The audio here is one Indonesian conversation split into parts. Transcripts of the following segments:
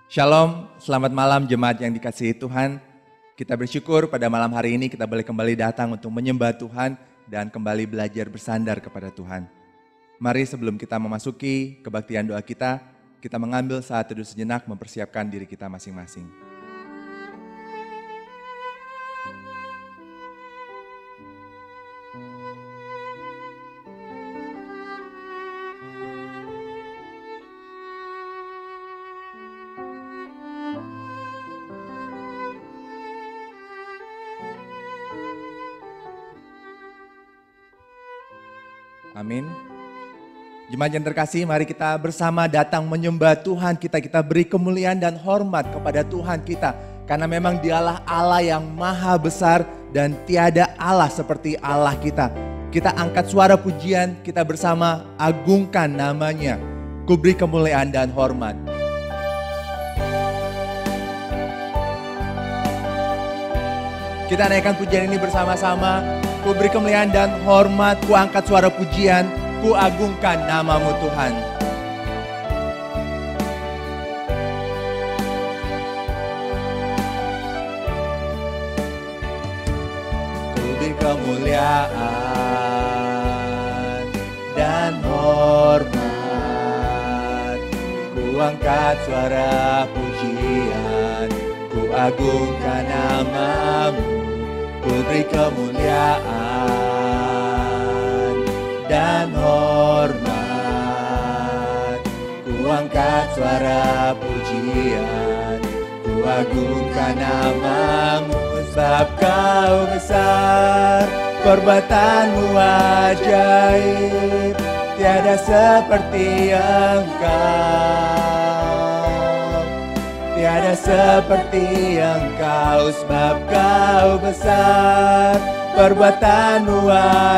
Shalom, selamat malam jemaat yang dikasihi Tuhan. Kita bersyukur pada malam hari ini kita boleh kembali datang untuk menyembah Tuhan dan kembali belajar bersandar kepada Tuhan. Mari sebelum kita memasuki kebaktian doa kita mengambil saat teduh sejenak mempersiapkan diri kita masing-masing. Amin. Jemaat yang terkasih, mari kita bersama datang menyembah Tuhan kita. Kita beri kemuliaan dan hormat kepada Tuhan kita. Karena memang dialah Allah yang maha besar dan tiada Allah seperti Allah kita. Kita angkat suara pujian, kita bersama agungkan namanya. Ku beri kemuliaan dan hormat. Kita naikkan pujian ini bersama-sama. Ku beri kemuliaan dan hormat, ku angkat suara pujian, ku agungkan namamu Tuhan. Ku beri kemuliaan dan hormat, ku angkat suara pujian, ku agungkan namamu. Ku beri kemuliaan dan hormat, ku angkat suara pujian, ku agungkan namamu. Sebab kau besar, perbuatanmu ajaib, tiada seperti engkau. Tiada seperti engkau, sebab kau besar, perbuatanmu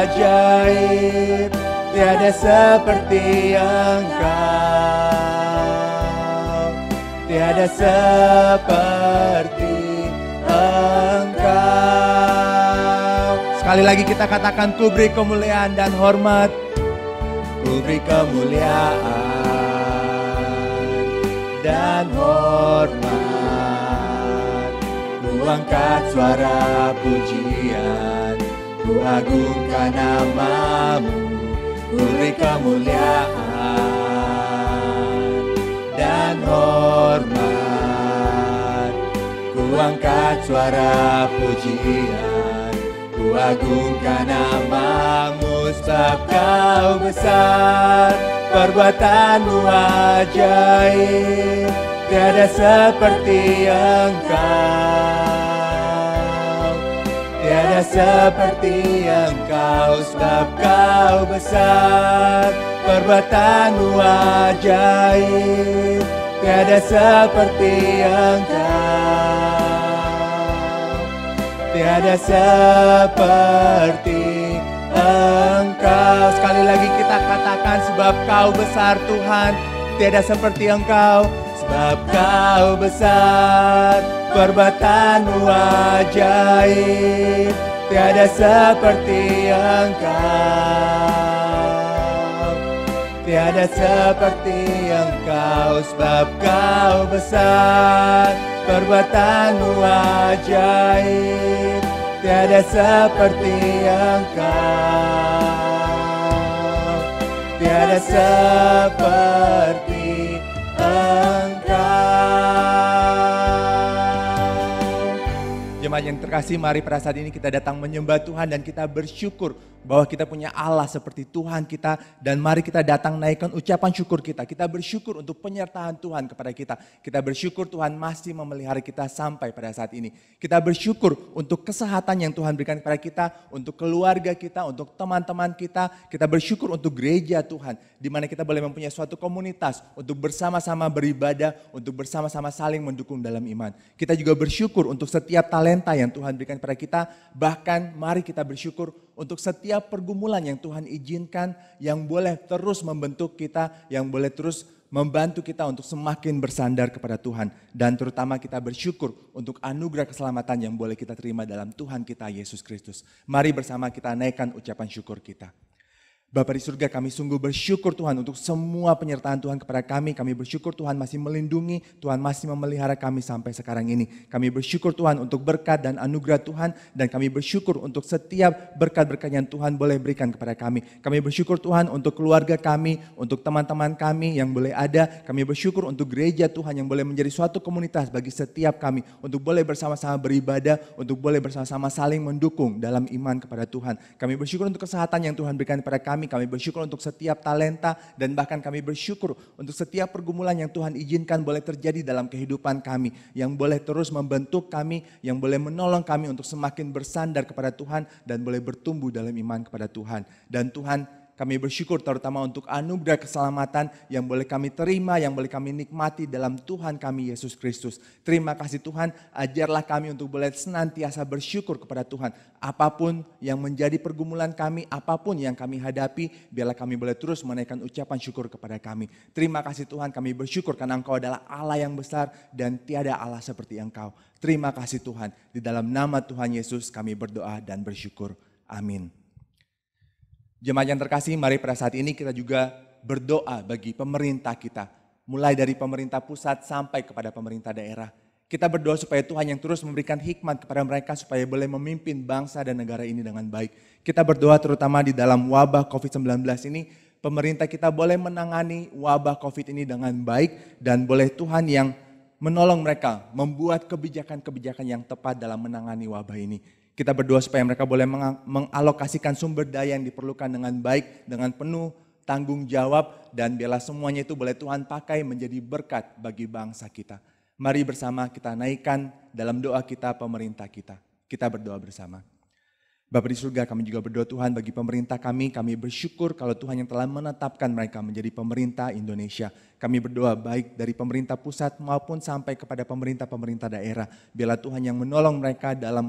ajaib, tiada seperti engkau, tiada seperti engkau. Sekali lagi kita katakan, ku beri kemuliaan dan hormat, ku beri kemuliaan dan hormat, ku angkat suara pujian, ku agungkan namamu. Ku beri kemuliaan dan hormat, ku angkat suara pujian, ku agungkan namamu. Sebab kau besar, perbuatanmu ajaib, tiada seperti engkau, tiada seperti engkau. Sebab kau besar, perbuatanmu ajaib, tiada seperti engkau, tiada seperti engkau. Sekali lagi kita katakan, sebab kau besar Tuhan, tiada seperti engkau. Sebab kau besar, perbuatanmu ajaib, tiada seperti engkau, tiada seperti engkau. Sebab kau besar, perbuatanmu ajaib, tiada seperti engkau, tiada seperti engkau. Jemaat yang terkasih, mari pada saat ini kita datang menyembah Tuhan dan kita bersyukur bahwa kita punya Allah seperti Tuhan kita. Dan mari kita datang naikkan ucapan syukur kita. Kita bersyukur untuk penyertaan Tuhan kepada kita. Kita bersyukur Tuhan masih memelihara kita sampai pada saat ini. Kita bersyukur untuk kesehatan yang Tuhan berikan kepada kita, untuk keluarga kita, untuk teman-teman kita. Kita bersyukur untuk gereja Tuhan, di mana kita boleh mempunyai suatu komunitas untuk bersama-sama beribadah, untuk bersama-sama saling mendukung dalam iman. Kita juga bersyukur untuk setiap talenta yang Tuhan berikan kepada kita. Bahkan mari kita bersyukur untuk setiap pergumulan yang Tuhan izinkan, yang boleh terus membentuk kita, yang boleh terus membantu kita untuk semakin bersandar kepada Tuhan. Dan terutama kita bersyukur untuk anugerah keselamatan yang boleh kita terima dalam Tuhan kita Yesus Kristus. Mari bersama kita naikkan ucapan syukur kita. Bapa di surga, kami sungguh bersyukur Tuhan untuk semua penyertaan Tuhan kepada kami. Kami bersyukur Tuhan masih melindungi, Tuhan masih memelihara kami sampai sekarang ini. Kami bersyukur Tuhan untuk berkat dan anugerah Tuhan, dan kami bersyukur untuk setiap berkat-berkat yang Tuhan boleh berikan kepada kami. Kami bersyukur Tuhan untuk keluarga kami, untuk teman-teman kami yang boleh ada. Kami bersyukur untuk gereja Tuhan yang boleh menjadi suatu komunitas bagi setiap kami, untuk boleh bersama-sama beribadah, untuk boleh bersama-sama saling mendukung dalam iman kepada Tuhan. Kami bersyukur untuk kesehatan yang Tuhan berikan kepada kami. Kami bersyukur untuk setiap talenta, dan bahkan kami bersyukur untuk setiap pergumulan yang Tuhan izinkan boleh terjadi dalam kehidupan kami, yang boleh terus membentuk kami, yang boleh menolong kami untuk semakin bersandar kepada Tuhan dan boleh bertumbuh dalam iman kepada Tuhan. Dan Tuhan, kami bersyukur terutama untuk anugerah keselamatan yang boleh kami terima, yang boleh kami nikmati dalam Tuhan kami Yesus Kristus. Terima kasih Tuhan, ajarlah kami untuk boleh senantiasa bersyukur kepada Tuhan. Apapun yang menjadi pergumulan kami, apapun yang kami hadapi, biarlah kami boleh terus menaikkan ucapan syukur kepada kami. Terima kasih Tuhan, kami bersyukur karena Engkau adalah Allah yang besar dan tiada Allah seperti Engkau. Terima kasih Tuhan, di dalam nama Tuhan Yesus kami berdoa dan bersyukur. Amin. Jemaat yang terkasih, mari pada saat ini kita juga berdoa bagi pemerintah kita. Mulai dari pemerintah pusat sampai kepada pemerintah daerah. Kita berdoa supaya Tuhan yang terus memberikan hikmat kepada mereka supaya boleh memimpin bangsa dan negara ini dengan baik. Kita berdoa terutama di dalam wabah COVID-19 ini, pemerintah kita boleh menangani wabah COVID ini dengan baik, dan boleh Tuhan yang menolong mereka membuat kebijakan-kebijakan yang tepat dalam menangani wabah ini. Kita berdoa supaya mereka boleh mengalokasikan sumber daya yang diperlukan dengan baik, dengan penuh tanggung jawab, dan biarlah semuanya itu boleh Tuhan pakai menjadi berkat bagi bangsa kita. Mari bersama kita naikkan dalam doa kita pemerintah kita. Kita berdoa bersama. Bapa di surga, kami juga berdoa Tuhan bagi pemerintah kami bersyukur kalau Tuhan yang telah menetapkan mereka menjadi pemerintah Indonesia. Kami berdoa baik dari pemerintah pusat maupun sampai kepada pemerintah-pemerintah daerah. Biarlah Tuhan yang menolong mereka dalam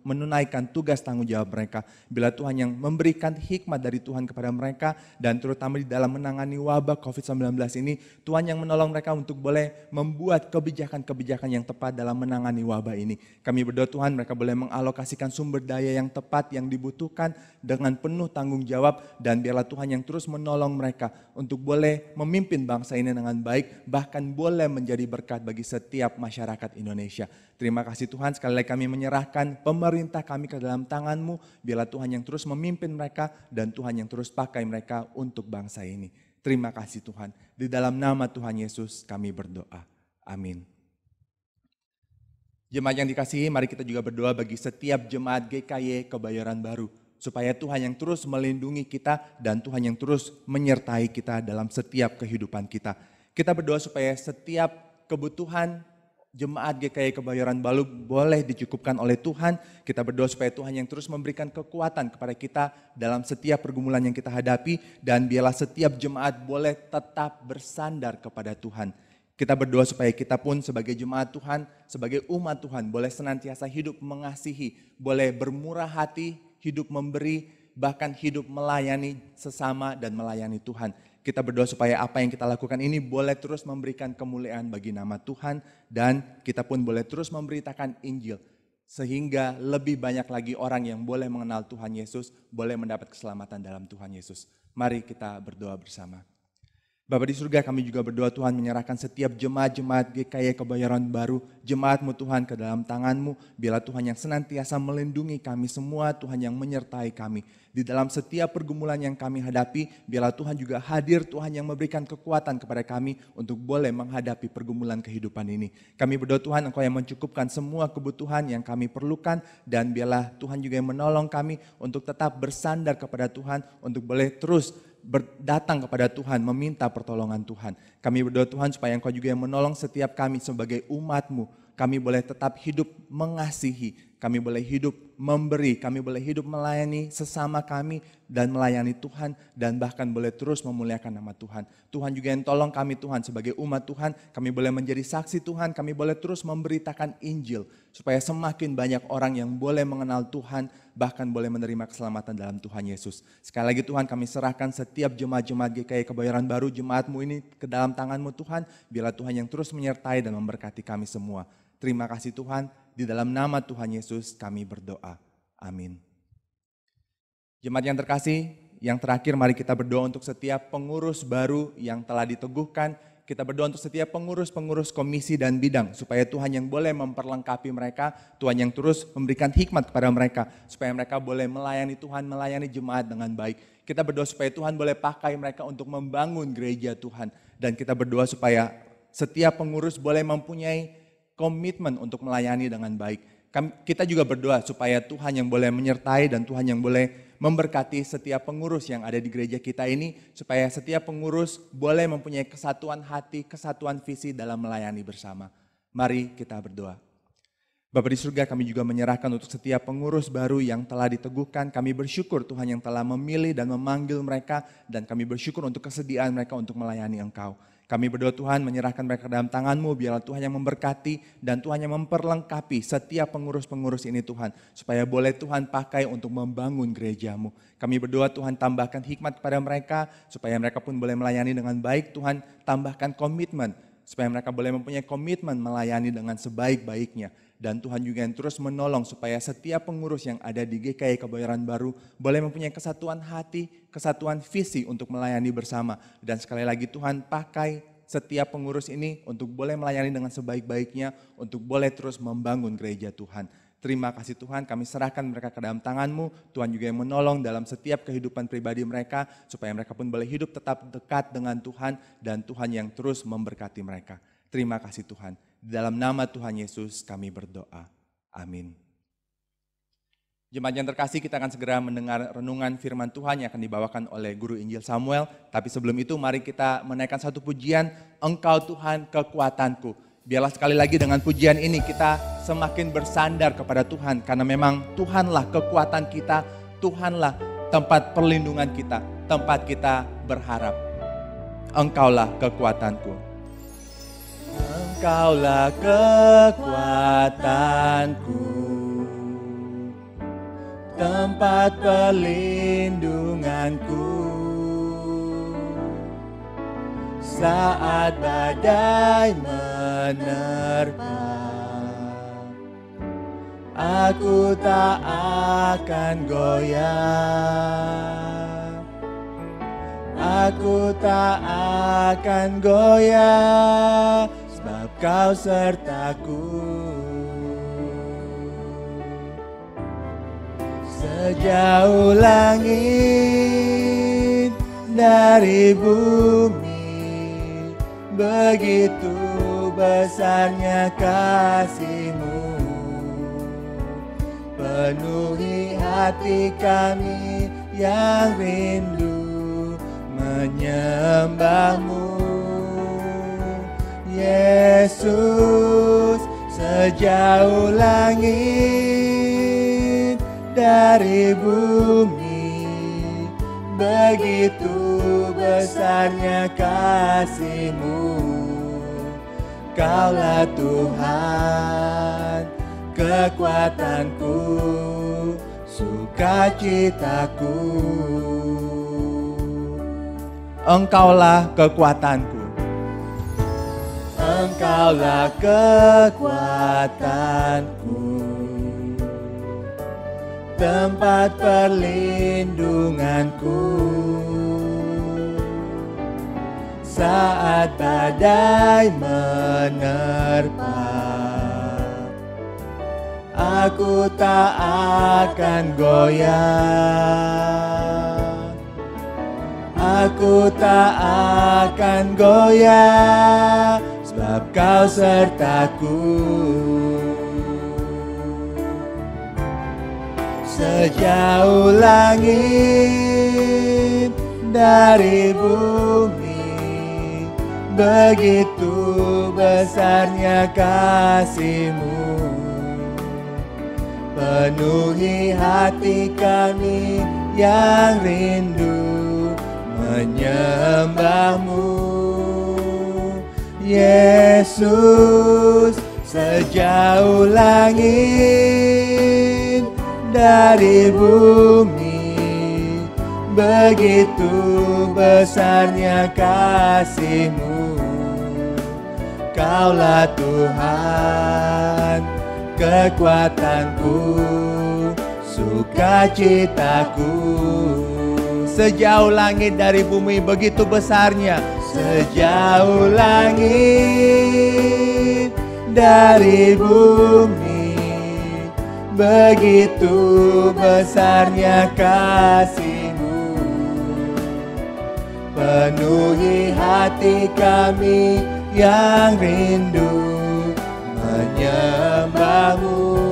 menunaikan tugas tanggung jawab mereka. Biarlah Tuhan yang memberikan hikmat dari Tuhan kepada mereka, dan terutama di dalam menangani wabah COVID-19 ini, Tuhan yang menolong mereka untuk boleh membuat kebijakan-kebijakan yang tepat dalam menangani wabah ini. Kami berdoa Tuhan mereka boleh mengalokasikan sumber daya yang tepat yang dibutuhkan dengan penuh tanggung jawab, dan biarlah Tuhan yang terus menolong mereka untuk boleh memimpin bangsa ini dengan baik, bahkan boleh menjadi berkat bagi setiap masyarakat Indonesia. Terima kasih Tuhan, sekali lagi kami menyerahkan pemerintah kami ke dalam tangan-Mu. Biarlah Tuhan yang terus memimpin mereka, dan Tuhan yang terus pakai mereka untuk bangsa ini. Terima kasih Tuhan, di dalam nama Tuhan Yesus kami berdoa. Amin. Jemaat yang dikasihi, mari kita juga berdoa bagi setiap jemaat GKY Kebayoran Baru, supaya Tuhan yang terus melindungi kita dan Tuhan yang terus menyertai kita dalam setiap kehidupan kita. Kita berdoa supaya setiap kebutuhan jemaat GKY Kebayoran Baru boleh dicukupkan oleh Tuhan. Kita berdoa supaya Tuhan yang terus memberikan kekuatan kepada kita dalam setiap pergumulan yang kita hadapi, dan biarlah setiap jemaat boleh tetap bersandar kepada Tuhan. Kita berdoa supaya kita pun sebagai jemaat Tuhan, sebagai umat Tuhan boleh senantiasa hidup mengasihi, boleh bermurah hati, hidup memberi, bahkan hidup melayani sesama dan melayani Tuhan. Kita berdoa supaya apa yang kita lakukan ini boleh terus memberikan kemuliaan bagi nama Tuhan, dan kita pun boleh terus memberitakan Injil, sehingga lebih banyak lagi orang yang boleh mengenal Tuhan Yesus, boleh mendapat keselamatan dalam Tuhan Yesus. Mari kita berdoa bersama. Bapa di surga, kami juga berdoa Tuhan menyerahkan setiap jemaat-jemaat GKY Kebayoran Baru, jemaat-Mu Tuhan ke dalam tangan-Mu. Biarlah Tuhan yang senantiasa melindungi kami semua, Tuhan yang menyertai kami. Di dalam setiap pergumulan yang kami hadapi, biarlah Tuhan juga hadir, Tuhan yang memberikan kekuatan kepada kami untuk boleh menghadapi pergumulan kehidupan ini. Kami berdoa Tuhan, Engkau yang mencukupkan semua kebutuhan yang kami perlukan, dan biarlah Tuhan juga yang menolong kami untuk tetap bersandar kepada Tuhan, untuk boleh terus datang kepada Tuhan, meminta pertolongan Tuhan. Kami berdoa Tuhan supaya Engkau juga yang menolong setiap kami sebagai umat-Mu. Kami boleh tetap hidup mengasihi, kami boleh hidup memberi, kami boleh hidup melayani sesama kami dan melayani Tuhan, dan bahkan boleh terus memuliakan nama Tuhan. Tuhan juga yang tolong kami Tuhan sebagai umat Tuhan, kami boleh menjadi saksi Tuhan, kami boleh terus memberitakan Injil supaya semakin banyak orang yang boleh mengenal Tuhan, bahkan boleh menerima keselamatan dalam Tuhan Yesus. Sekali lagi Tuhan, kami serahkan setiap jemaat-jemaat GKY Kebayoran Baru, jemaat-Mu ini ke dalam tangan-Mu Tuhan. Biarlah Tuhan yang terus menyertai dan memberkati kami semua. Terima kasih Tuhan, di dalam nama Tuhan Yesus kami berdoa. Amin. Jemaat yang terkasih, yang terakhir mari kita berdoa untuk setiap pengurus baru yang telah diteguhkan. Kita berdoa untuk setiap pengurus-pengurus komisi dan bidang, supaya Tuhan yang boleh memperlengkapi mereka, Tuhan yang terus memberikan hikmat kepada mereka, supaya mereka boleh melayani Tuhan, melayani jemaat dengan baik. Kita berdoa supaya Tuhan boleh pakai mereka untuk membangun gereja Tuhan. Dan kita berdoa supaya setiap pengurus boleh mempunyai komitmen untuk melayani dengan baik. Kita juga berdoa supaya Tuhan yang boleh menyertai dan Tuhan yang boleh memberkati setiap pengurus yang ada di gereja kita ini, supaya setiap pengurus boleh mempunyai kesatuan hati, kesatuan visi dalam melayani bersama. Mari kita berdoa. Bapa di surga, kami juga menyerahkan untuk setiap pengurus baru yang telah diteguhkan. Kami bersyukur Tuhan yang telah memilih dan memanggil mereka, dan kami bersyukur untuk kesediaan mereka untuk melayani Engkau. Kami berdoa Tuhan menyerahkan mereka dalam tangan-Mu, biarlah Tuhan yang memberkati dan Tuhan yang memperlengkapi setiap pengurus-pengurus ini Tuhan. Supaya boleh Tuhan pakai untuk membangun gereja-Mu. Kami berdoa Tuhan tambahkan hikmat kepada mereka, supaya mereka pun boleh melayani dengan baik. Tuhan tambahkan komitmen, supaya mereka boleh mempunyai komitmen melayani dengan sebaik-baiknya. Dan Tuhan juga yang terus menolong supaya setiap pengurus yang ada di GKI Kebayoran Baru boleh mempunyai kesatuan hati, kesatuan visi untuk melayani bersama. Dan sekali lagi Tuhan pakai setiap pengurus ini untuk boleh melayani dengan sebaik-baiknya, untuk boleh terus membangun gereja Tuhan. Terima kasih Tuhan, kami serahkan mereka ke dalam tangan-Mu. Tuhan juga yang menolong dalam setiap kehidupan pribadi mereka, supaya mereka pun boleh hidup tetap dekat dengan Tuhan, dan Tuhan yang terus memberkati mereka. Terima kasih Tuhan. Di dalam nama Tuhan Yesus kami berdoa. Amin. Jemaat yang terkasih, kita akan segera mendengar renungan firman Tuhan yang akan dibawakan oleh Guru Injil Samuel. Tapi sebelum itu mari kita menaikkan satu pujian, Engkau Tuhan kekuatanku. Biarlah sekali lagi dengan pujian ini kita semakin bersandar kepada Tuhan. Karena memang Tuhanlah kekuatan kita, Tuhanlah tempat perlindungan kita, tempat kita berharap. Engkaulah kekuatanku. Engkaulah kekuatanku, tempat perlindunganku. Saat badai menerpa, aku tak akan goyah. Aku tak akan goyah, sebab Kau sertaku. Sejauh langit dari bumi, begitu besarnya kasih-Mu. Penuhi hati kami yang rindu menyembah-Mu. Yesus, sejauh langit dari bumi, begitu besarnya kasih-Mu. Kaulah Tuhan, kekuatanku, sukacitaku. Engkaulah kekuatanku. Engkaulah kekuatanku, tempat perlindunganku. Saat badai menerpa, aku tak akan goyah. Aku tak akan goyah, sebab Kau sertaku. Sejauh langit dari bumi, begitu besarnya kasih-Mu. Penuhi hati kami yang rindu menyembah-Mu. Yesus, sejauh langit dari bumi, begitu besarnya kasih-Mu. Kaulah Tuhan, kekuatanku, sukacitaku. Sejauh langit dari bumi, begitu besarnya. Sejauh langit dari bumi, begitu besarnya kasih-Mu. Penuhi hati kami yang rindu menyembah-Mu.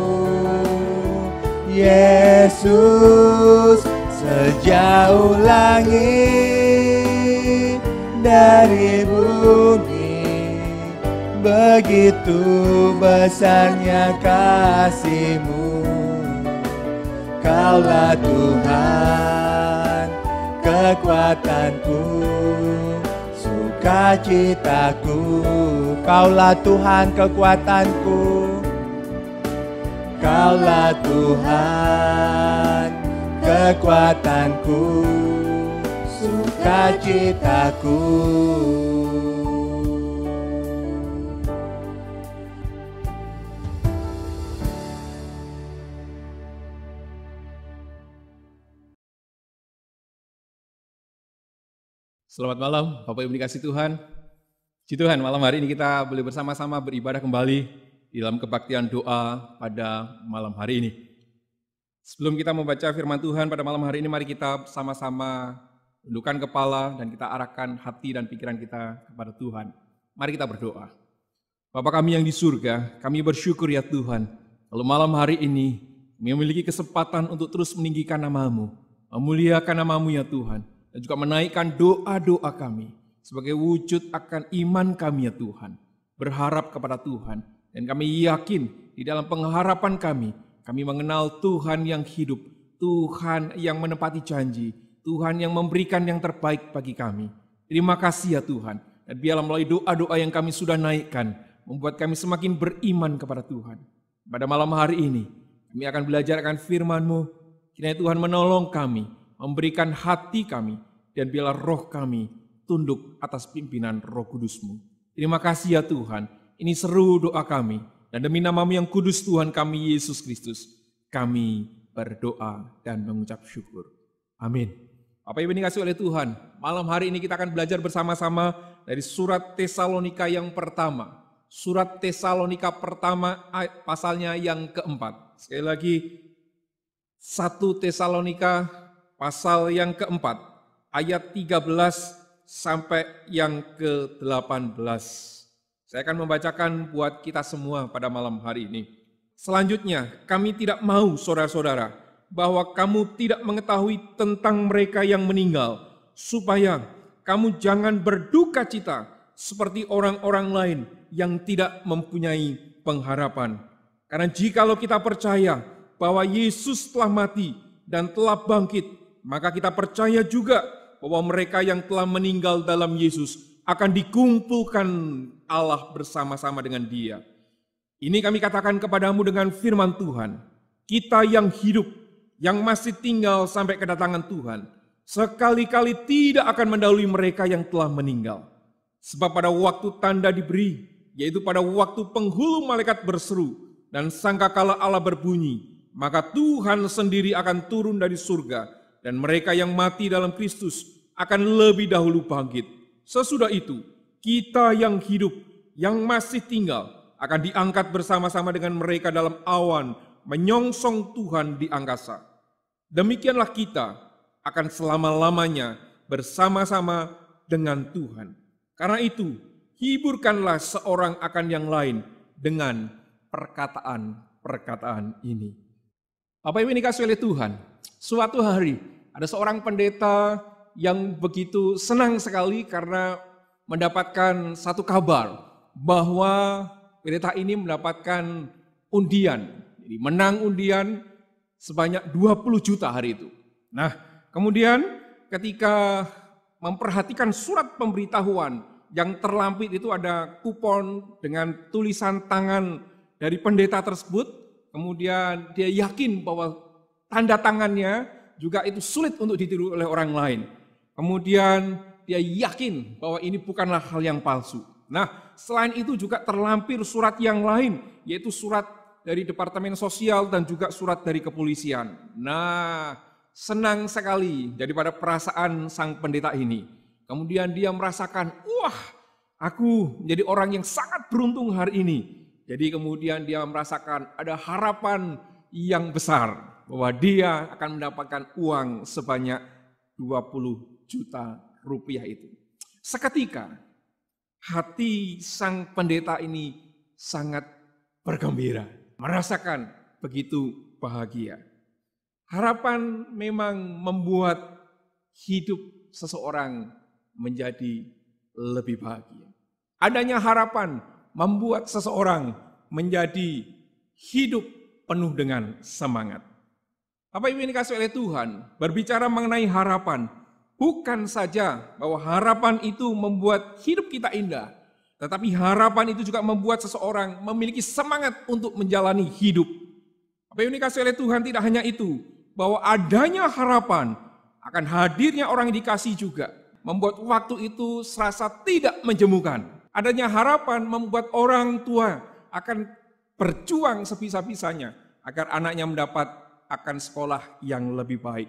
Yesus, sejauh langit dari bumi, begitu besarnya kasih-Mu. Kaulah Tuhan, kekuatanku, sukacitaku. Kaulah Tuhan, kekuatanku. Kaulah Tuhan, kekuatanku, sukacitaku. Selamat malam, Bapak Ibu dikasih Tuhan. Puji Tuhan, malam hari ini kita boleh bersama-sama beribadah kembali di dalam kebaktian doa pada malam hari ini. Sebelum kita membaca firman Tuhan pada malam hari ini, mari kita sama-sama tundukkan kepala dan kita arahkan hati dan pikiran kita kepada Tuhan. Mari kita berdoa. Bapa kami yang di surga, kami bersyukur ya Tuhan, kalau malam hari ini kami memiliki kesempatan untuk terus meninggikan nama-Mu, memuliakan nama-Mu ya Tuhan, dan juga menaikkan doa-doa kami sebagai wujud akan iman kami ya Tuhan, berharap kepada Tuhan, dan kami yakin di dalam pengharapan kami mengenal Tuhan yang hidup, Tuhan yang menepati janji, Tuhan yang memberikan yang terbaik bagi kami. Terima kasih ya Tuhan, dan biarlah melalui doa-doa yang kami sudah naikkan, membuat kami semakin beriman kepada Tuhan. Pada malam hari ini, kami akan belajar akan firman-Mu, kiranya Tuhan menolong kami, memberikan hati kami, dan biarlah roh kami tunduk atas pimpinan Roh Kudus-Mu. Terima kasih ya Tuhan, ini seru doa kami, dan demi nama-Mu yang kudus Tuhan kami Yesus Kristus, kami berdoa dan mengucap syukur. Amin. Bapak Ibu dikasihi oleh Tuhan, malam hari ini kita akan belajar bersama-sama dari surat Tesalonika yang pertama. Surat Tesalonika pertama pasalnya yang keempat. Sekali lagi, 1 Tesalonika pasal yang keempat, ayat 13 sampai yang ke-18. Saya akan membacakan buat kita semua pada malam hari ini. Selanjutnya, kami tidak mau saudara-saudara, bahwa kamu tidak mengetahui tentang mereka yang meninggal, supaya kamu jangan berduka cita seperti orang-orang lain yang tidak mempunyai pengharapan. Karena jikalau kita percaya bahwa Yesus telah mati dan telah bangkit, maka kita percaya juga bahwa mereka yang telah meninggal dalam Yesus akan dikumpulkan Allah bersama-sama dengan Dia. Ini kami katakan kepadamu dengan firman Tuhan, kita yang hidup, yang masih tinggal sampai kedatangan Tuhan, sekali-kali tidak akan mendahului mereka yang telah meninggal. Sebab pada waktu tanda diberi, yaitu pada waktu penghulu malaikat berseru, dan sangkakala Allah berbunyi, maka Tuhan sendiri akan turun dari surga, dan mereka yang mati dalam Kristus akan lebih dahulu bangkit. Sesudah itu, kita yang hidup, yang masih tinggal, akan diangkat bersama-sama dengan mereka dalam awan, menyongsong Tuhan di angkasa. Demikianlah kita akan selama-lamanya bersama-sama dengan Tuhan. Karena itu, hiburkanlah seorang akan yang lain dengan perkataan-perkataan ini. Bapak Ibu dikasihi oleh Tuhan, suatu hari ada seorang pendeta yang begitu senang sekali karena mendapatkan satu kabar bahwa pendeta ini mendapatkan undian. Jadi menang undian sebanyak 20 juta hari itu. Nah, kemudian ketika memperhatikan surat pemberitahuan yang terlampir itu ada kupon dengan tulisan tangan dari pendeta tersebut, kemudian dia yakin bahwa tanda tangannya juga itu sulit untuk ditiru oleh orang lain. Kemudian dia yakin bahwa ini bukanlah hal yang palsu. Nah, selain itu juga terlampir surat yang lain, yaitu surat dari Departemen Sosial dan juga surat dari kepolisian. Nah, senang sekali daripada perasaan sang pendeta ini. Kemudian dia merasakan, wah, aku menjadi orang yang sangat beruntung hari ini. Jadi kemudian dia merasakan ada harapan yang besar bahwa dia akan mendapatkan uang sebanyak 20 juta rupiah itu. Seketika hati sang pendeta ini sangat bergembira, merasakan begitu bahagia. Harapan memang membuat hidup seseorang menjadi lebih bahagia. Adanya harapan membuat seseorang menjadi hidup penuh dengan semangat. Bapak Ibu yang dikasihi oleh Tuhan, berbicara mengenai harapan, bukan saja bahwa harapan itu membuat hidup kita indah, tetapi harapan itu juga membuat seseorang memiliki semangat untuk menjalani hidup. Bapak Ibu yang dikasihi oleh Tuhan, tidak hanya itu, bahwa adanya harapan akan hadirnya orang yang dikasihi juga membuat waktu itu serasa tidak menjemukan. Adanya harapan membuat orang tua akan berjuang sebisa-bisanya agar anaknya mendapat akan sekolah yang lebih baik.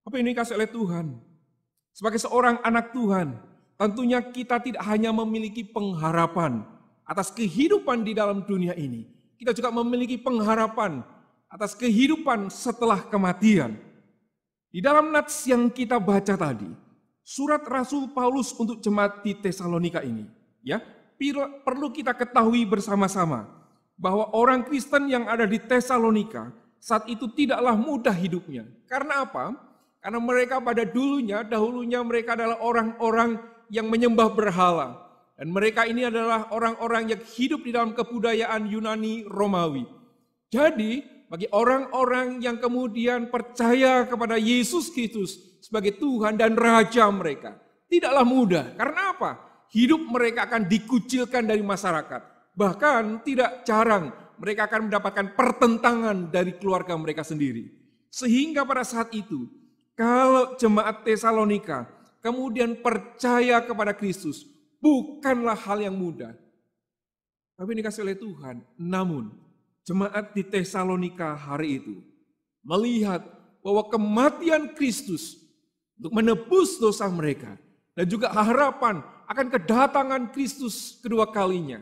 Bapak Ibu yang dikasihi oleh Tuhan, sebagai seorang anak Tuhan, tentunya kita tidak hanya memiliki pengharapan atas kehidupan di dalam dunia ini. Kita juga memiliki pengharapan atas kehidupan setelah kematian. Di dalam nats yang kita baca tadi, surat Rasul Paulus untuk jemaat di Tesalonika ini, ya, perlu kita ketahui bersama-sama bahwa orang Kristen yang ada di Tesalonika saat itu tidaklah mudah hidupnya. Karena apa? Karena mereka pada dahulunya mereka adalah orang-orang yang menyembah berhala. Dan mereka ini adalah orang-orang yang hidup di dalam kebudayaan Yunani Romawi. Jadi bagi orang-orang yang kemudian percaya kepada Yesus Kristus sebagai Tuhan dan Raja mereka, tidaklah mudah. Karena apa? Hidup mereka akan dikucilkan dari masyarakat. Bahkan tidak jarang mereka akan mendapatkan pertentangan dari keluarga mereka sendiri. Sehingga pada saat itu, kalau jemaat Tesalonika kemudian percaya kepada Kristus, bukanlah hal yang mudah. Tapi dikasih oleh Tuhan, namun jemaat di Tesalonika hari itu melihat bahwa kematian Kristus untuk menebus dosa mereka dan juga harapan akan kedatangan Kristus kedua kalinya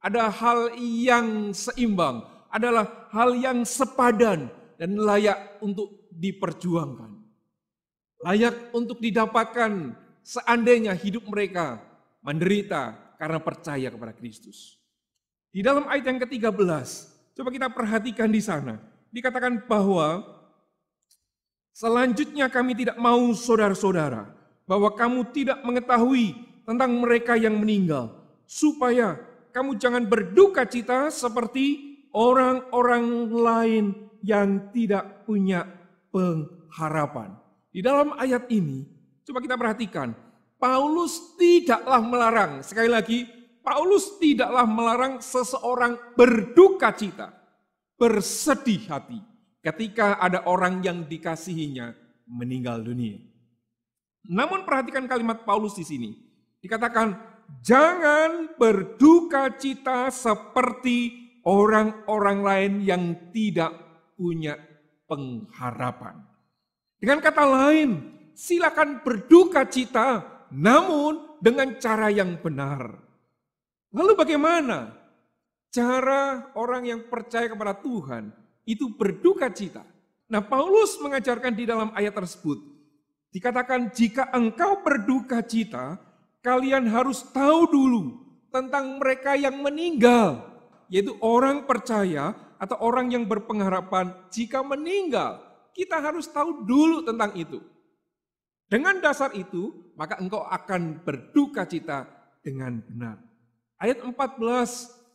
ada hal yang seimbang, adalah hal yang sepadan dan layak untuk diperjuangkan. Layak untuk didapatkan seandainya hidup mereka menderita karena percaya kepada Kristus. Di dalam ayat yang ke-13, coba kita perhatikan di sana. Dikatakan bahwa selanjutnya kami tidak mau saudara-saudara, bahwa kamu tidak mengetahui tentang mereka yang meninggal, supaya kamu jangan berduka cita seperti orang-orang lain yang tidak punya pengharapan. Di dalam ayat ini, coba kita perhatikan, Paulus tidaklah melarang, sekali lagi, Paulus tidaklah melarang seseorang berduka cita, bersedih hati, ketika ada orang yang dikasihinya meninggal dunia. Namun perhatikan kalimat Paulus di sini, dikatakan, jangan berduka cita seperti orang-orang lain yang tidak punya pengharapan. Dengan kata lain, silakan berduka cita, namun dengan cara yang benar. Lalu bagaimana cara orang yang percaya kepada Tuhan itu berduka cita? Nah, Paulus mengajarkan di dalam ayat tersebut, dikatakan jika engkau berduka cita, kalian harus tahu dulu tentang mereka yang meninggal, yaitu orang percaya atau orang yang berpengharapan jika meninggal. Kita harus tahu dulu tentang itu. Dengan dasar itu, maka engkau akan berduka cita dengan benar. Ayat 14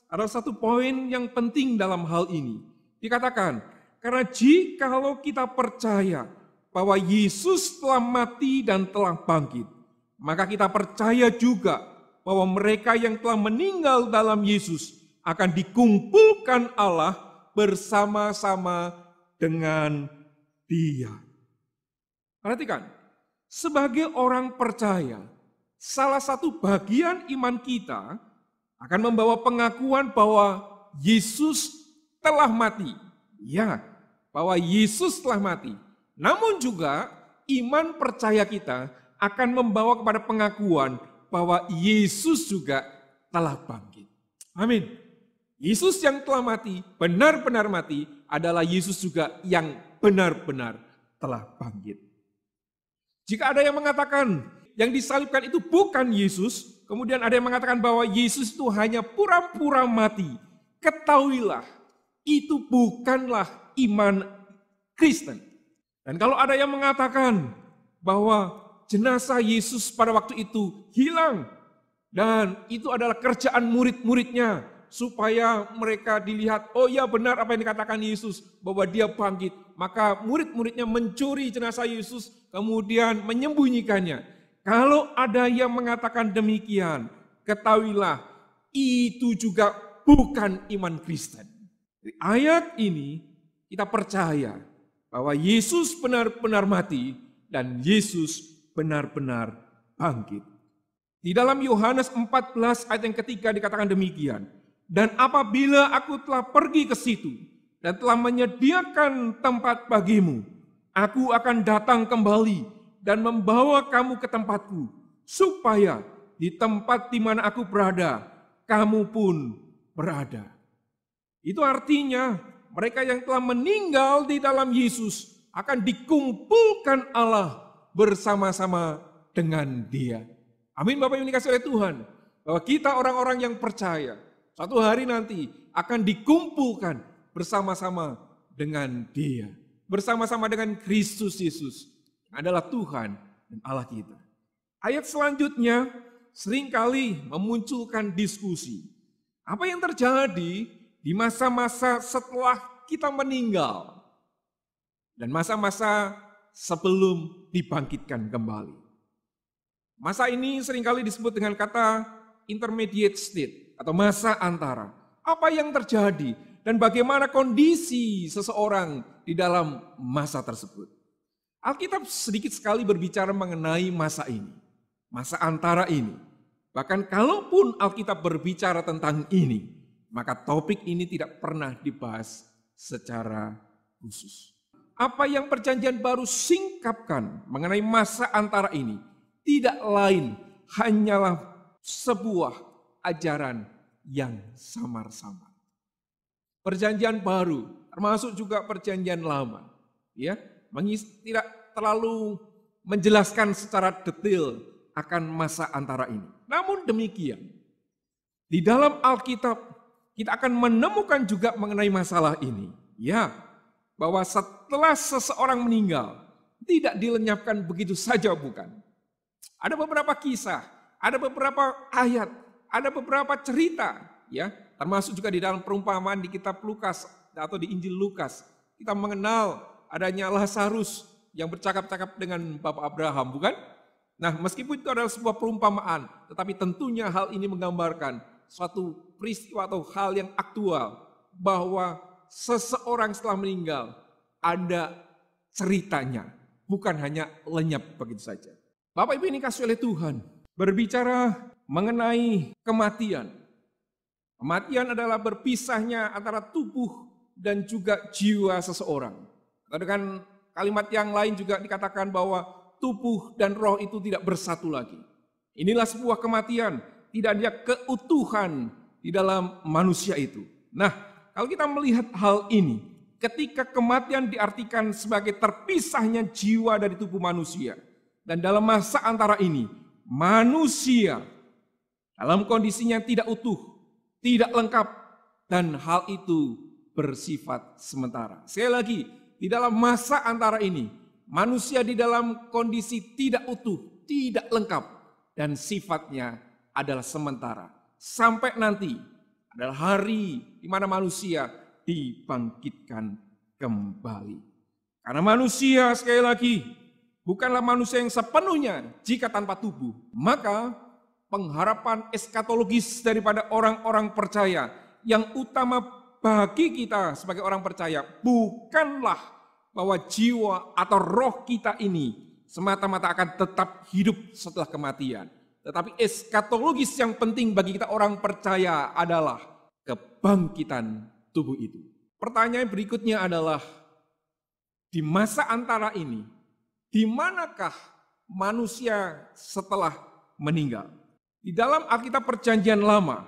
adalah satu poin yang penting dalam hal ini. Dikatakan, karena jikalau kita percaya bahwa Yesus telah mati dan telah bangkit, maka kita percaya juga bahwa mereka yang telah meninggal dalam Yesus akan dikumpulkan Allah bersama-sama dengan Dia. Perhatikan, sebagai orang percaya, salah satu bagian iman kita akan membawa pengakuan bahwa Yesus telah mati. Ya, bahwa Yesus telah mati. Namun juga iman percaya kita akan membawa kepada pengakuan bahwa Yesus juga telah bangkit. Amin. Yesus yang telah mati, benar-benar mati, adalah Yesus juga yang benar-benar telah bangkit. Jika ada yang mengatakan yang disalibkan itu bukan Yesus, kemudian ada yang mengatakan bahwa Yesus itu hanya pura-pura mati, ketahuilah itu bukanlah iman Kristen. Dan kalau ada yang mengatakan bahwa jenazah Yesus pada waktu itu hilang dan itu adalah kerjaan murid-muridnya supaya mereka dilihat, oh ya benar apa yang dikatakan Yesus bahwa dia bangkit, maka murid-muridnya mencuri jenazah Yesus kemudian menyembunyikannya. Kalau ada yang mengatakan demikian, ketahuilah itu juga bukan iman Kristen. Dari ayat ini kita percaya bahwa Yesus benar-benar mati dan Yesus benar-benar bangkit. Di dalam Yohanes 14 ayat yang ketiga dikatakan demikian. Dan apabila aku telah pergi ke situ dan telah menyediakan tempat bagimu, aku akan datang kembali dan membawa kamu ke tempatku, supaya di tempat di mana aku berada, kamu pun berada. Itu artinya mereka yang telah meninggal di dalam Yesus akan dikumpulkan Allah bersama-sama dengan Dia. Amin Bapak Ibu dikasihi oleh Tuhan. Bahwa kita orang-orang yang percaya, suatu hari nanti akan dikumpulkan bersama-sama dengan Dia. Bersama-sama dengan Kristus Yesus, yang adalah Tuhan dan Allah kita. Ayat selanjutnya seringkali memunculkan diskusi. Apa yang terjadi di masa-masa setelah kita meninggal dan masa-masa sebelum dibangkitkan kembali. Masa ini seringkali disebut dengan kata intermediate state atau masa antara. Apa yang terjadi dan bagaimana kondisi seseorang di dalam masa tersebut. Alkitab sedikit sekali berbicara mengenai masa ini, masa antara ini. Bahkan kalaupun Alkitab berbicara tentang ini, maka topik ini tidak pernah dibahas secara khusus. Apa yang perjanjian baru singkapkan mengenai masa antara ini tidak lain hanyalah sebuah ajaran yang samar-samar. Perjanjian baru termasuk juga perjanjian lama, ya, tidak terlalu menjelaskan secara detail akan masa antara ini. Namun demikian, di dalam Alkitab kita akan menemukan juga mengenai masalah ini. Ya, bahwa setelah seseorang meninggal, tidak dilenyapkan begitu saja bukan. Ada beberapa kisah, ada beberapa ayat, ada beberapa cerita, ya, termasuk juga di dalam perumpamaan di kitab Lukas atau di Injil Lukas. Kita mengenal adanya Lazarus yang bercakap-cakap dengan Bapak Abraham, bukan? Nah, meskipun itu adalah sebuah perumpamaan, tetapi tentunya hal ini menggambarkan suatu peristiwa atau hal yang aktual bahwa seseorang setelah meninggal ada ceritanya, bukan hanya lenyap begitu saja. Bapak Ibu ini kasih oleh Tuhan, berbicara mengenai kematian. Kematian adalah berpisahnya antara tubuh dan juga jiwa seseorang. Atau dengan kalimat yang lain juga dikatakan bahwa tubuh dan roh itu tidak bersatu lagi. Inilah sebuah kematian. Tidak ada keutuhan di dalam manusia itu. Nah, kalau kita melihat hal ini, ketika kematian diartikan sebagai terpisahnya jiwa dari tubuh manusia, dan dalam masa antara ini, manusia dalam kondisinya tidak utuh, tidak lengkap, dan hal itu bersifat sementara. Sekali lagi, di dalam masa antara ini, manusia di dalam kondisi tidak utuh, tidak lengkap, dan sifatnya adalah sementara. Sampai nanti adalah hari di mana manusia dibangkitkan kembali. Karena manusia sekali lagi bukanlah manusia yang sepenuhnya jika tanpa tubuh. Maka pengharapan eskatologis daripada orang-orang percaya yang utama bagi kita sebagai orang percaya bukanlah bahwa jiwa atau roh kita ini semata-mata akan tetap hidup setelah kematian. Tetapi eskatologis yang penting bagi kita orang percaya adalah kebangkitan tubuh itu. Pertanyaan berikutnya adalah, di masa antara ini, di manakah manusia setelah meninggal? Di dalam Alkitab Perjanjian Lama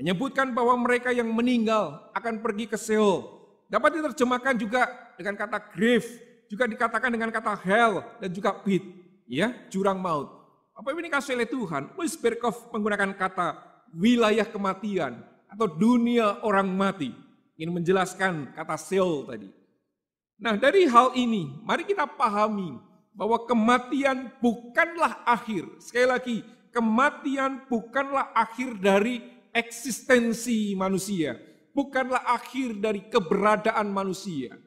menyebutkan bahwa mereka yang meninggal akan pergi ke Sheol. Dapat diterjemahkan juga dengan kata grave, juga dikatakan dengan kata hell dan juga pit, ya, jurang maut. Apa ini kasih oleh Tuhan? Louis Berkhof menggunakan kata wilayah kematian atau dunia orang mati. Ingin menjelaskan kata Sheol tadi. Nah, dari hal ini, mari kita pahami bahwa kematian bukanlah akhir. Sekali lagi, kematian bukanlah akhir dari eksistensi manusia. Bukanlah akhir dari keberadaan manusia.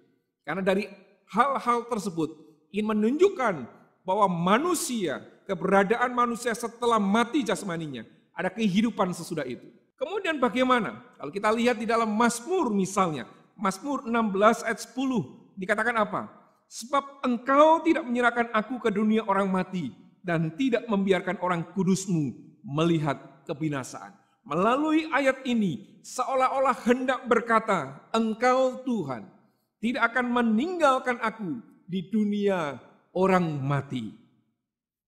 Karena dari hal-hal tersebut ingin menunjukkan bahwa manusia, keberadaan manusia setelah mati jasmaninya, ada kehidupan sesudah itu. Kemudian bagaimana? Kalau kita lihat di dalam Mazmur misalnya, Mazmur 16 ayat 10, dikatakan apa? Sebab engkau tidak menyerahkan aku ke dunia orang mati dan tidak membiarkan orang kudusmu melihat kebinasaan. Melalui ayat ini seolah-olah hendak berkata, engkau Tuhan tidak akan meninggalkan aku di dunia orang mati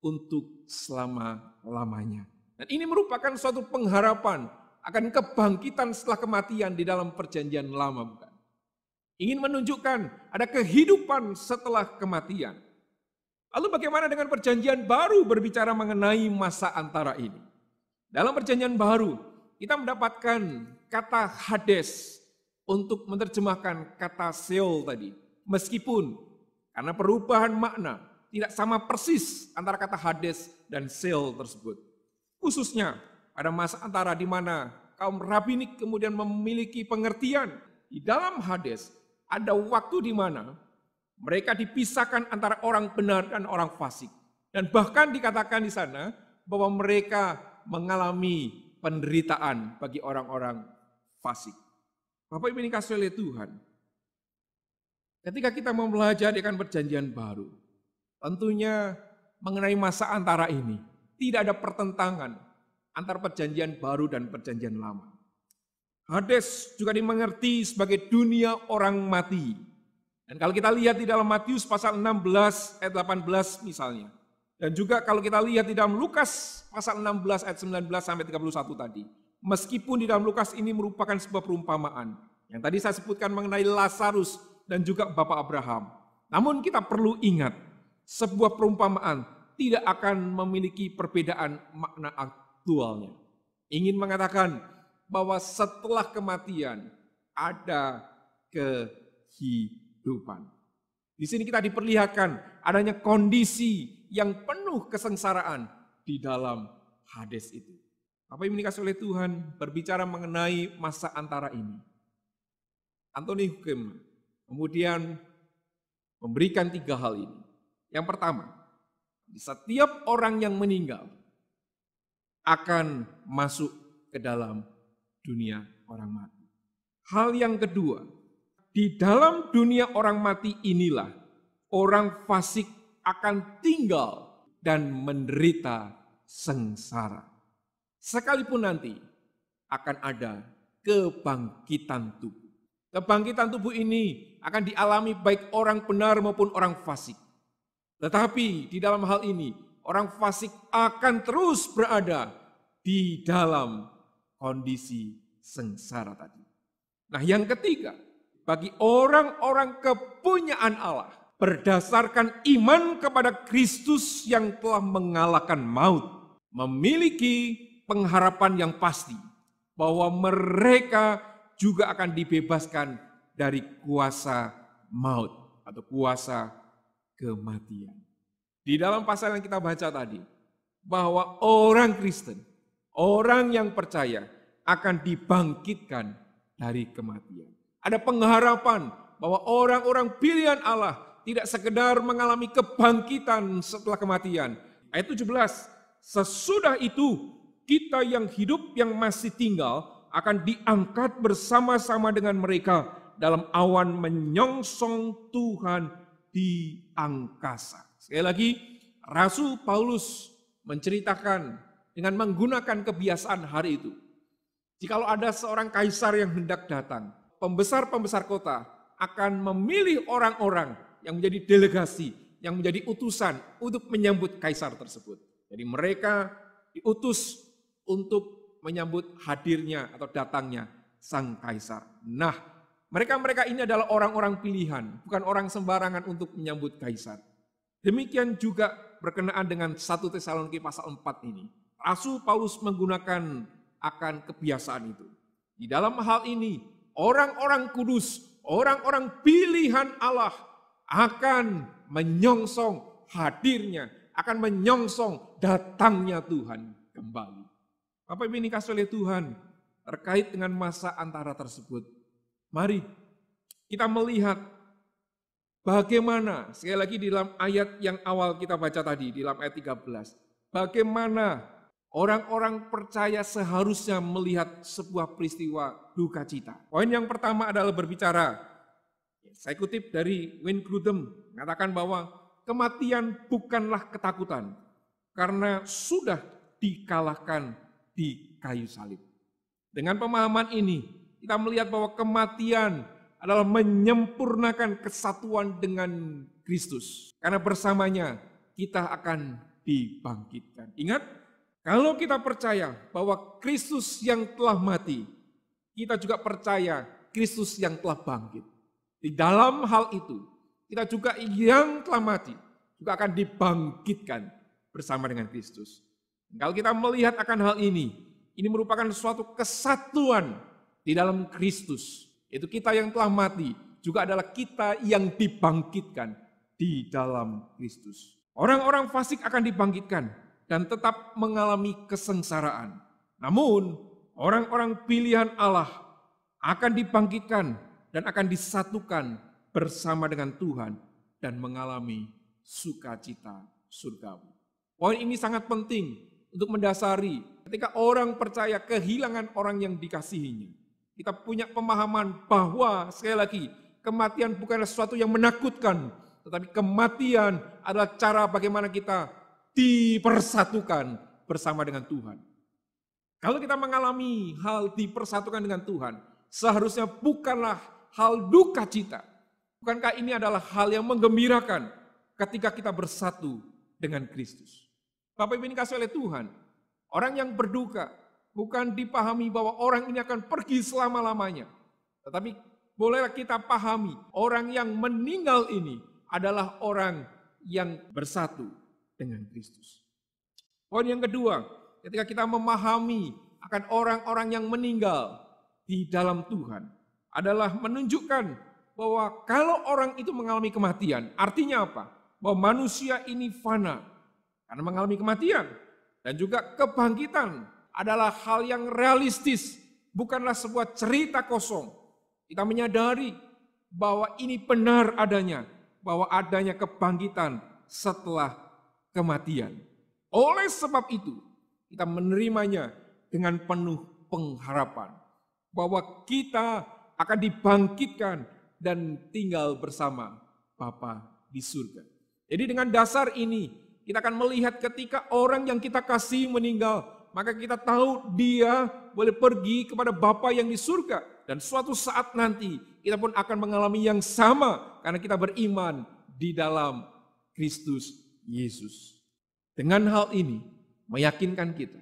untuk selama-lamanya. Dan ini merupakan suatu pengharapan akan kebangkitan setelah kematian di dalam Perjanjian Lama, bukan? Ingin menunjukkan ada kehidupan setelah kematian. Lalu bagaimana dengan Perjanjian Baru berbicara mengenai masa antara ini? Dalam Perjanjian Baru kita mendapatkan kata Hades untuk menerjemahkan kata Sheol tadi. Meskipun karena perubahan makna tidak sama persis antara kata Hades dan Sheol tersebut. Khususnya pada masa antara di mana kaum rabbinik kemudian memiliki pengertian di dalam Hades ada waktu di mana mereka dipisahkan antara orang benar dan orang fasik. Dan bahkan dikatakan di sana bahwa mereka mengalami penderitaan bagi orang-orang fasik. Bapak Ibu dikasihi oleh Tuhan, ketika kita mempelajari Perjanjian Baru, tentunya mengenai masa antara ini tidak ada pertentangan antara Perjanjian Baru dan Perjanjian Lama. Hades juga dimengerti sebagai dunia orang mati. Dan kalau kita lihat di dalam Matius pasal 16 ayat 18 misalnya. Dan juga kalau kita lihat di dalam Lukas pasal 16 ayat 19 sampai 31 tadi. Meskipun di dalam Lukas ini merupakan sebuah perumpamaan. Yang tadi saya sebutkan mengenai Lazarus dan juga Bapak Abraham. Namun kita perlu ingat, sebuah perumpamaan tidak akan memiliki perbedaan makna aktualnya. Ingin mengatakan bahwa setelah kematian ada kehidupan. Di sini kita diperlihatkan adanya kondisi yang penuh kesengsaraan di dalam Hades itu. Apa yang dikasih oleh Tuhan berbicara mengenai masa antara ini. Anthony Hukem kemudian memberikan 3 hal ini. Yang pertama, di setiap orang yang meninggal akan masuk ke dalam dunia orang mati. Hal yang kedua, di dalam dunia orang mati inilah orang fasik akan tinggal dan menderita sengsara. Sekalipun nanti akan ada kebangkitan tubuh. Kebangkitan tubuh ini akan dialami baik orang benar maupun orang fasik. Tetapi di dalam hal ini, orang fasik akan terus berada di dalam kondisi sengsara tadi. Nah, yang ketiga, bagi orang-orang kepunyaan Allah, berdasarkan iman kepada Kristus yang telah mengalahkan maut, memiliki pengharapan yang pasti bahwa mereka juga akan dibebaskan dari kuasa maut atau kuasa kematian. Di dalam pasal yang kita baca tadi, bahwa orang Kristen, orang yang percaya akan dibangkitkan dari kematian. Ada pengharapan bahwa orang-orang pilihan Allah tidak sekedar mengalami kebangkitan setelah kematian. Ayat 17, sesudah itu kita yang hidup yang masih tinggal akan diangkat bersama-sama dengan mereka dalam awan menyongsong Tuhan di angkasa. Sekali lagi, Rasul Paulus menceritakan dengan menggunakan kebiasaan hari itu. Jikalau ada seorang kaisar yang hendak datang, pembesar-pembesar kota akan memilih orang-orang yang menjadi delegasi, yang menjadi utusan untuk menyambut kaisar tersebut. Jadi mereka diutus untuk menyambut hadirnya atau datangnya sang kaisar. Nah, mereka ini adalah orang-orang pilihan, bukan orang sembarangan untuk menyambut kaisar. Demikian juga berkenaan dengan 1 Tesalonike pasal 4 ini. Rasul Paulus menggunakan akan kebiasaan itu. Di dalam hal ini, orang-orang kudus, orang-orang pilihan Allah akan menyongsong hadirnya, akan menyongsong datangnya Tuhan kembali. Bapak Ibu ini kasih oleh Tuhan, terkait dengan masa antara tersebut, mari kita melihat bagaimana, sekali lagi di dalam ayat yang awal kita baca tadi, di dalam ayat 13, bagaimana orang-orang percaya seharusnya melihat sebuah peristiwa duka cita. Poin yang pertama adalah berbicara, saya kutip dari Wayne Grudem, mengatakan bahwa kematian bukanlah ketakutan, karena sudah dikalahkan di kayu salib. Dengan pemahaman ini, kita melihat bahwa kematian adalah menyempurnakan kesatuan dengan Kristus. Karena bersamanya kita akan dibangkitkan. Ingat, kalau kita percaya bahwa Kristus yang telah mati, kita juga percaya Kristus yang telah bangkit. Di dalam hal itu, kita juga yang telah mati juga akan dibangkitkan bersama dengan Kristus. Kalau kita melihat akan hal ini merupakan suatu kesatuan di dalam Kristus. Itu kita yang telah mati juga adalah kita yang dibangkitkan di dalam Kristus. Orang-orang fasik akan dibangkitkan dan tetap mengalami kesengsaraan. Namun, orang-orang pilihan Allah akan dibangkitkan dan akan disatukan bersama dengan Tuhan dan mengalami sukacita surgawi. Poin ini sangat penting untuk mendasari ketika orang percaya kehilangan orang yang dikasihinya. Kita punya pemahaman bahwa sekali lagi kematian bukanlah sesuatu yang menakutkan, tetapi kematian adalah cara bagaimana kita dipersatukan bersama dengan Tuhan. Kalau kita mengalami hal dipersatukan dengan Tuhan, seharusnya bukanlah hal duka cita. Bukankah ini adalah hal yang menggembirakan ketika kita bersatu dengan Kristus? Bapak Ibu ini kasih oleh Tuhan, orang yang berduka bukan dipahami bahwa orang ini akan pergi selama-lamanya. Tetapi bolehlah kita pahami, orang yang meninggal ini adalah orang yang bersatu dengan Kristus. Poin yang kedua, ketika kita memahami akan orang-orang yang meninggal di dalam Tuhan, adalah menunjukkan bahwa kalau orang itu mengalami kematian, artinya apa? Bahwa manusia ini fana karena mengalami kematian. Dan juga kebangkitan adalah hal yang realistis, bukanlah sebuah cerita kosong. Kita menyadari bahwa ini benar adanya, bahwa adanya kebangkitan setelah kematian. Oleh sebab itu, kita menerimanya dengan penuh pengharapan bahwa kita akan dibangkitkan dan tinggal bersama Bapa di surga. Jadi dengan dasar ini, kita akan melihat ketika orang yang kita kasih meninggal, maka kita tahu dia boleh pergi kepada Bapa yang di surga. Dan suatu saat nanti kita pun akan mengalami yang sama karena kita beriman di dalam Kristus Yesus. Dengan hal ini meyakinkan kita,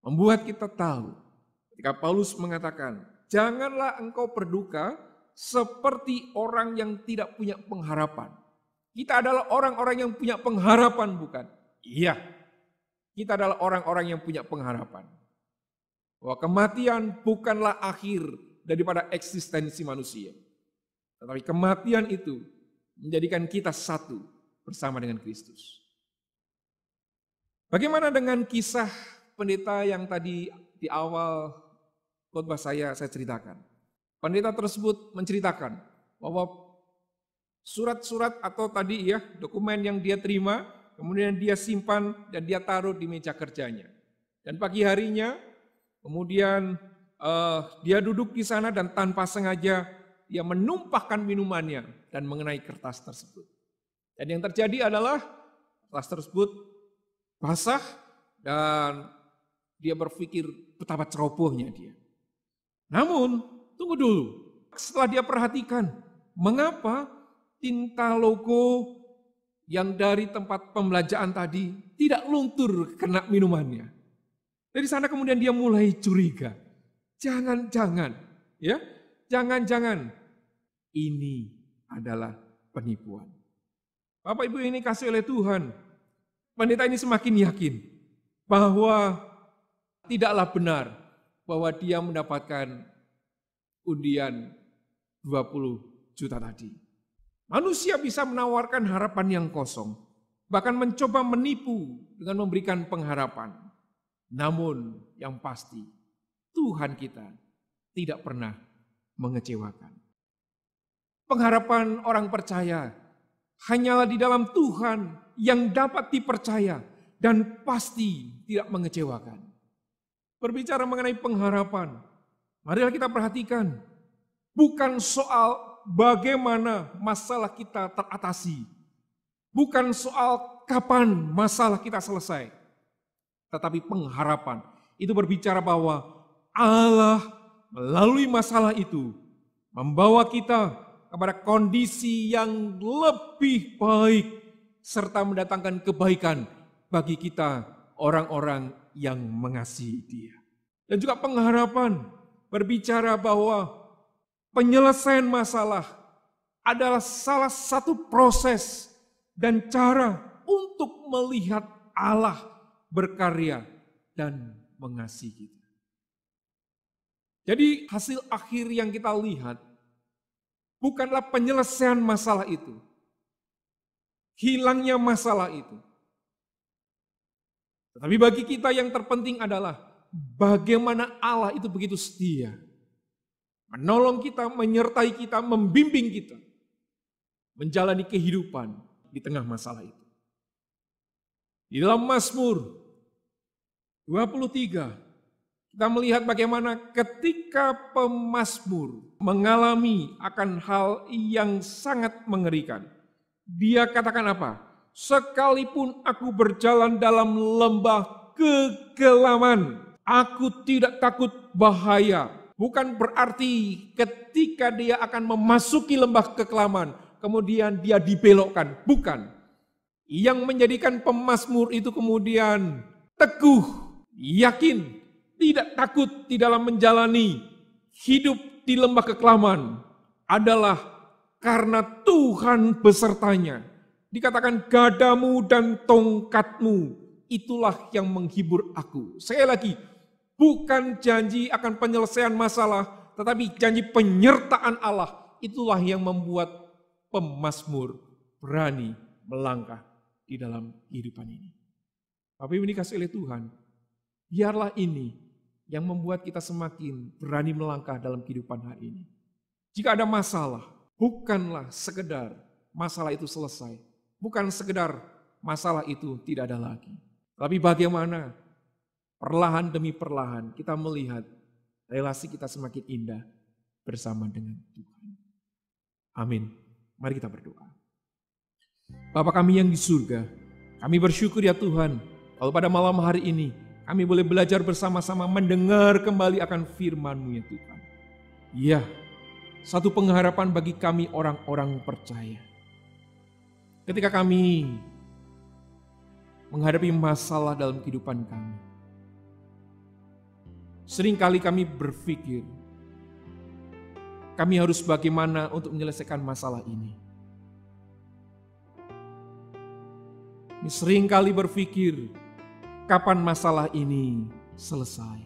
membuat kita tahu ketika Paulus mengatakan, janganlah engkau berduka seperti orang yang tidak punya pengharapan. Kita adalah orang-orang yang punya pengharapan, bukan? Iya, kita adalah orang-orang yang punya pengharapan. Bahwa kematian bukanlah akhir daripada eksistensi manusia. Tetapi kematian itu menjadikan kita satu bersama dengan Kristus. Bagaimana dengan kisah pendeta yang tadi di awal khotbah saya ceritakan? Pendeta tersebut menceritakan bahwa surat-surat atau tadi ya dokumen yang dia terima, kemudian dia simpan dan dia taruh di meja kerjanya. Dan pagi harinya, kemudian dia duduk di sana dan tanpa sengaja dia menumpahkan minumannya dan mengenai kertas tersebut. Dan yang terjadi adalah kertas tersebut basah dan dia berpikir betapa cerobohnya dia. Namun, tunggu dulu. Setelah dia perhatikan, mengapa tinta logo yang dari tempat pembelanjaan tadi tidak luntur kena minumannya. Dari sana kemudian dia mulai curiga. Jangan-jangan, ya, jangan-jangan ini adalah penipuan. Bapak Ibu ini kasih oleh Tuhan, pendeta ini semakin yakin bahwa tidaklah benar bahwa dia mendapatkan undian 20 juta tadi. Manusia bisa menawarkan harapan yang kosong, bahkan mencoba menipu dengan memberikan pengharapan. Namun yang pasti, Tuhan kita tidak pernah mengecewakan. Pengharapan orang percaya hanyalah di dalam Tuhan yang dapat dipercaya dan pasti tidak mengecewakan. Berbicara mengenai pengharapan, marilah kita perhatikan, bukan soal bagaimana masalah kita teratasi, bukan soal kapan masalah kita selesai, tetapi pengharapan itu berbicara bahwa Allah melalui masalah itu membawa kita kepada kondisi yang lebih baik serta mendatangkan kebaikan bagi kita orang-orang yang mengasihi Dia. Dan juga pengharapan berbicara bahwa penyelesaian masalah adalah salah satu proses dan cara untuk melihat Allah berkarya dan mengasihi kita. Jadi hasil akhir yang kita lihat bukanlah penyelesaian masalah itu, hilangnya masalah itu. Tetapi bagi kita yang terpenting adalah bagaimana Allah itu begitu setia, menolong kita, menyertai kita, membimbing kita, menjalani kehidupan di tengah masalah itu. Di dalam Mazmur 23, kita melihat bagaimana ketika pemazmur mengalami akan hal yang sangat mengerikan. Dia katakan apa? Sekalipun aku berjalan dalam lembah kegelaman, aku tidak takut bahaya. Bukan berarti ketika dia akan memasuki lembah kekelaman, kemudian dia dibelokkan. Bukan. Yang menjadikan pemazmur itu kemudian teguh, yakin, tidak takut di dalam menjalani hidup di lembah kekelaman adalah karena Tuhan besertanya. Dikatakan gadamu dan tongkatmu itulah yang menghibur aku. Sekali lagi, bukan janji akan penyelesaian masalah, tetapi janji penyertaan Allah. Itulah yang membuat pemazmur berani melangkah di dalam kehidupan ini. Tapi ini dikasih oleh Tuhan, biarlah ini yang membuat kita semakin berani melangkah dalam kehidupan hari ini. Jika ada masalah, bukanlah sekedar masalah itu selesai. Bukan sekedar masalah itu tidak ada lagi. Tapi bagaimana perlahan demi perlahan kita melihat relasi kita semakin indah bersama dengan Tuhan. Amin. Mari kita berdoa. Bapa kami yang di surga, kami bersyukur ya Tuhan, kalau pada malam hari ini kami boleh belajar bersama-sama mendengar kembali akan firman-Mu ya Tuhan. Ya, satu pengharapan bagi kami orang-orang percaya. Ketika kami menghadapi masalah dalam kehidupan kami, seringkali kami berpikir, kami harus bagaimana untuk menyelesaikan masalah ini. Seringkali berpikir, kapan masalah ini selesai.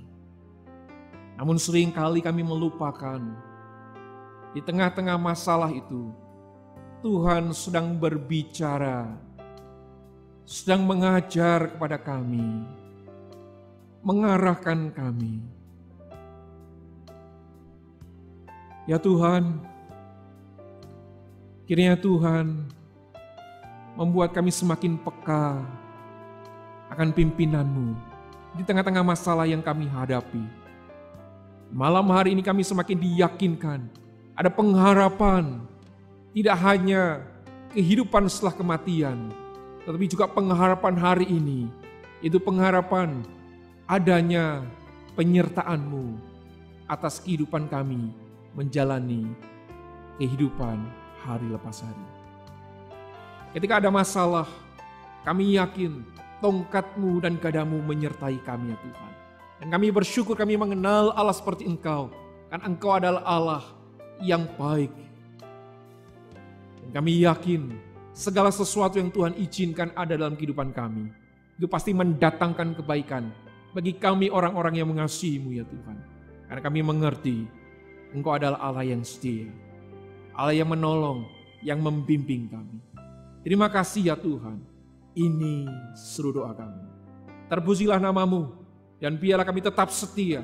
Namun seringkali kami melupakan, di tengah-tengah masalah itu, Tuhan sedang berbicara, sedang mengajar kepada kami, mengarahkan kami. Ya Tuhan, kiranya Tuhan membuat kami semakin peka akan pimpinan-Mu di tengah-tengah masalah yang kami hadapi. Malam hari ini kami semakin diyakinkan ada pengharapan, tidak hanya kehidupan setelah kematian, tetapi juga pengharapan hari ini, itu pengharapan adanya penyertaan-Mu atas kehidupan kami menjalani kehidupan hari lepas hari. Ketika ada masalah, kami yakin tongkat-Mu dan gadamu menyertai kami ya Tuhan. Dan kami bersyukur kami mengenal Allah seperti Engkau. Karena Engkau adalah Allah yang baik. Dan kami yakin segala sesuatu yang Tuhan izinkan ada dalam kehidupan kami, itu pasti mendatangkan kebaikan bagi kami orang-orang yang mengasihi-Mu ya Tuhan. Karena kami mengerti Engkau adalah Allah yang setia, Allah yang menolong, yang membimbing kami. Terima kasih ya Tuhan. Ini seluruh doa kami. Terpujilah nama-Mu dan biarlah kami tetap setia.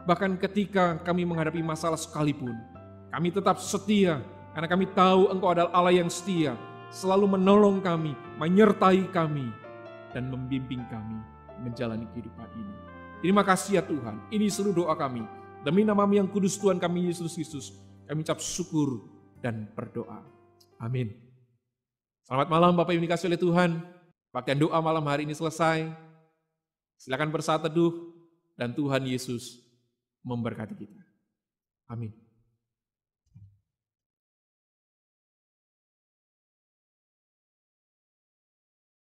Bahkan ketika kami menghadapi masalah sekalipun, kami tetap setia karena kami tahu Engkau adalah Allah yang setia, selalu menolong kami, menyertai kami, dan membimbing kami menjalani kehidupan ini. Terima kasih ya Tuhan. Ini seluruh doa kami. Demi nama-Mu yang kudus Tuhan kami Yesus Kristus, kami ucap syukur dan berdoa. Amin. Selamat malam Bapak Ibu dikasihi oleh Tuhan. Pakaian doa malam hari ini selesai. Silakan bersaat teduh dan Tuhan Yesus memberkati kita. Amin.